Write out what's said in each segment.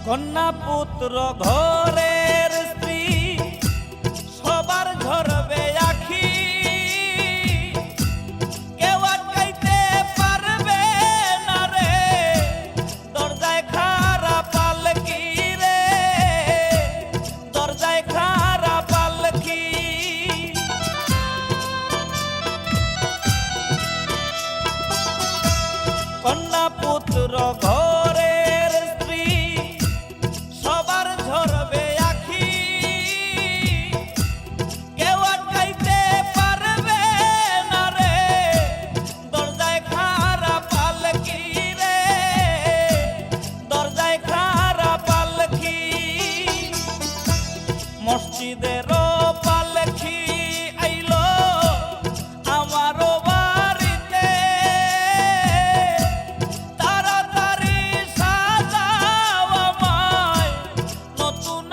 কন্যা পুত্র ঘরের স্ত্রী সবার ঝরবে আখি, কেউ আটকাইতে পারবে না রে, দরজায় খাড়া পালকি রে, দরজায় খাড়া পালকি। কন্যা পুত্র ঘরের স্ত্রী সবার ঝরবে আখি, কেউ আটকাইতে পারবে না রে, দরজায় খাড়া পালকি রে, দরজায় খাড়া পালকি। মসজিদের পালকি আইলো আমারও বাড়িতে, তাড়াতাড়ি সাজাও আমায় নতুন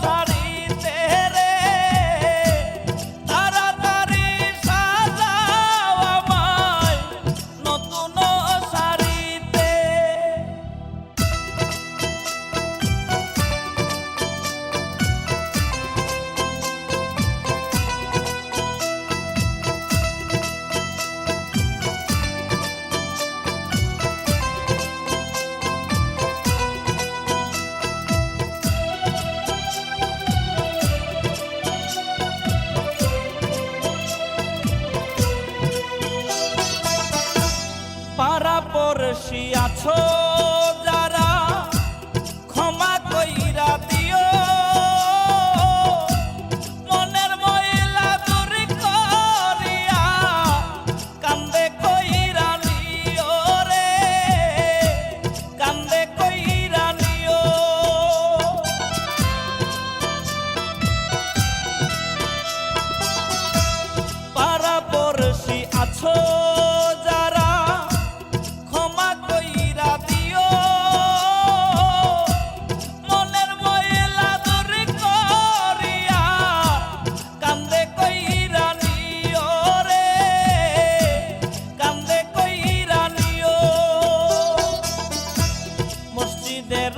শাড়িতে রে, তাড়াতাড়ি সাজাও আমায় নতুন শাড়িতে। পাড়াপড়শি আছো যারা ক্ষমা কইরা দিও, মনের ময়লা দূর করিয়া কান্দে কইরা নিও রে, কান্দে কইরা নিও। পাড়াপড়শি আছো যারা ক্ষমা কইরা দিও, মনের ময়লা দূর করিয়া কান্দে কইরা নিও রে, কান্দে কইরা নিও। মসজিদের